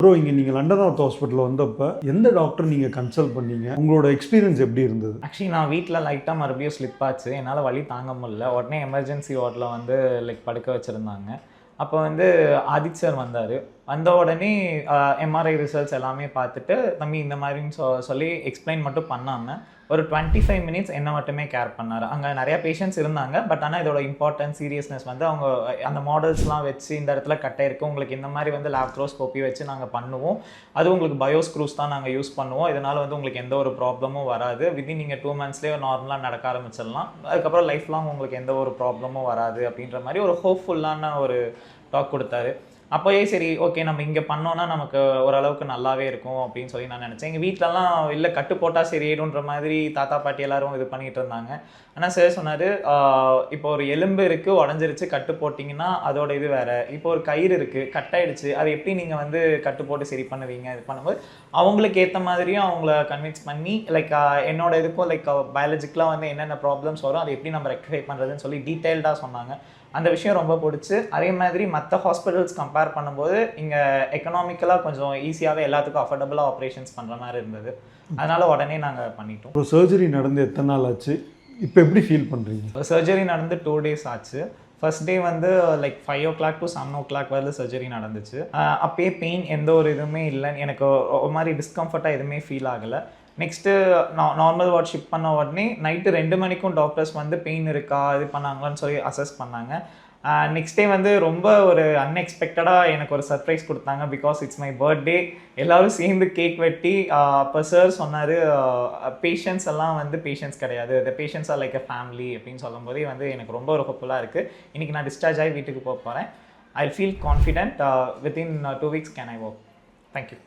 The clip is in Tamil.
ப்ரோ, இங்கே நீங்கள் லண்டன் நார்த் ஹாஸ்பிட்டலில் வந்தப்போ எந்த டாக்டர் நீங்கள் கன்சல்ட் பண்ணீங்க? உங்களோட எக்ஸ்பீரியன்ஸ் எப்படி இருந்தது? ஆக்சுவலி நான் வீட்டில் லைட்டாக மறுபடியும் ஸ்லிப் ஆச்சு. என்னால் வலி தாங்க முடியல. உடனே எமர்ஜென்சி வார்டில் வந்து படுக்க வச்சுருந்தாங்க. அப்போ வந்து ஆதித் சார் வந்தார். வந்த உடனே எம்ஆர்ஐ ரிசல்ட்ஸ் எல்லாமே பார்த்துட்டு, தம்பி இந்த மாதிரின்னு சொல்லி எக்ஸ்பிளைன் மட்டும் பண்ணாமல் ஒரு 25 மினிட்ஸ் என்ன மட்டுமே கேர் பண்ணார். அங்கே நிறையா பேஷண்ட்ஸ் இருந்தாங்க. பட் ஆனால் இதோட இம்பார்ட்டன்ஸ் சீரியஸ்னஸ் வந்து அவங்க அந்த மாடல்ஸ்லாம் வச்சு இந்த இடத்துல கட்டை இருக்குது, உங்களுக்கு இந்த மாதிரி வந்து லேப்ரோஸ்கோப்பி வச்சு நாங்கள் பண்ணுவோம், அது உங்களுக்கு பயோஸ்க்ரூஸ் தான் நாங்கள் யூஸ் பண்ணுவோம், இதனால் வந்து உங்களுக்கு எந்த ஒரு ப்ராப்ளமும் வராது, வித்தின் நீங்கள் 2 மந்த்ஸ்லேயே நார்மலாக நடக்க ஆரம்பிச்சிடலாம், அதுக்கப்புறம் லைஃப் லாங் உங்களுக்கு எந்த ஒரு ப்ராப்ளமும் வராது அப்படின்ற மாதிரி ஒரு ஹோப்ஃபுல்லான ஒரு டாக் கொடுத்தாரு. அப்போயே சரி ஓகே நம்ம இங்கே பண்ணோன்னா நமக்கு ஓரளவுக்கு நல்லாவே இருக்கும் அப்படின்னு சொல்லி நான் நினச்சேன். எங்கள் வீட்டிலலாம் இல்லை கட்டு போட்டால் சரியிடுன்ற மாதிரி தாத்தா பாட்டி எல்லாரும் இது பண்ணிகிட்டு இருந்தாங்க. ஆனால் சார் சொன்னார், இப்போ ஒரு எலும்பு இருக்குது உடஞ்சிருச்சு, கட்டு போட்டிங்கன்னா அதோட இது வேறு, இப்போ ஒரு கயிறு இருக்குது கட்டாயிடுச்சு, அதை எப்படி நீங்கள் வந்து கட்டு போட்டு சரி பண்ணுவீங்க? இது பண்ணும்போது அவங்களுக்கு ஏற்ற மாதிரியும் அவங்கள கன்வின்ஸ் பண்ணி என்னோட இதுக்கும் பயாலஜிக்கலாக வந்து என்னென்ன ப்ராப்ளம்ஸ் வரும், அதை எப்படி நம்ம ரெக்டிஃபை பண்ணுறதுன்னு சொல்லி டீட்டெயில்டாக சொன்னாங்க. அந்த விஷயம் ரொம்ப பிடிச்சி, அதே மாதிரி மற்ற ஹாஸ்பிட்டல்ஸ் கம்பேர் பண்ணும்போது இங்கே எக்கனாமிக்கலாக கொஞ்சம் ஈஸியாகவே எல்லாத்துக்கும் அஃபோர்டபுளாக ஆப்ரேஷன்ஸ் பண்ணுற மாதிரி இருந்தது. அதனால் உடனே நாங்கள் பண்ணிட்டோம். இப்போ சர்ஜரி நடந்து எத்தனை நாள் ஆச்சு? இப்போ எப்படி ஃபீல் பண்ணுறீங்க? சர்ஜரி நடந்து 2 days ஆச்சு. ஃபர்ஸ்ட் டே வந்து 5 o'clock to 7 o'clock வரல சர்ஜரி நடந்துச்சு. அப்பயே பெயின் எந்த ஒரு இதுவுமே இல்லை, எனக்கு ஒரு மாதிரி டிஸ்கம்ஃபர்ட்டாக எதுவுமே ஃபீல் ஆகலை. நெக்ஸ்ட்டு நார்மல் வார்ட் ஷிஃப்ட் பண்ண உடனே நைட்டு 2 மணிக்கும் டாக்டர்ஸ் வந்து பெயின் இருக்கா இது பண்ணாங்களான்னு சொல்லி அசஸ் பண்ணாங்க. நெக்ஸ்ட் டே வந்து ரொம்ப ஒரு அன்எக்ஸ்பெக்டடாக எனக்கு ஒரு சர்ப்ரைஸ் கொடுத்தாங்க. பிகாஸ் இட்ஸ் மை பர்த்டே, எல்லோரும் சேர்ந்து கேக் வெட்டி அப்போ சார் சொன்னார், பேஷண்ட்ஸ் எல்லாம் வந்து பேஷண்ட்ஸ் கிடையாது, the patients R like a family அப்படின்னு சொல்லும் போதே வந்து எனக்கு ரொம்ப ஒரு ஹோப்ஃபுல்லாக இருக்குது. இன்றைக்கி நான் டிஸ்சார்ஜ் ஆகி வீட்டுக்கு போக போகிறேன். I feel confident within 2 weeks can I work. Thank you.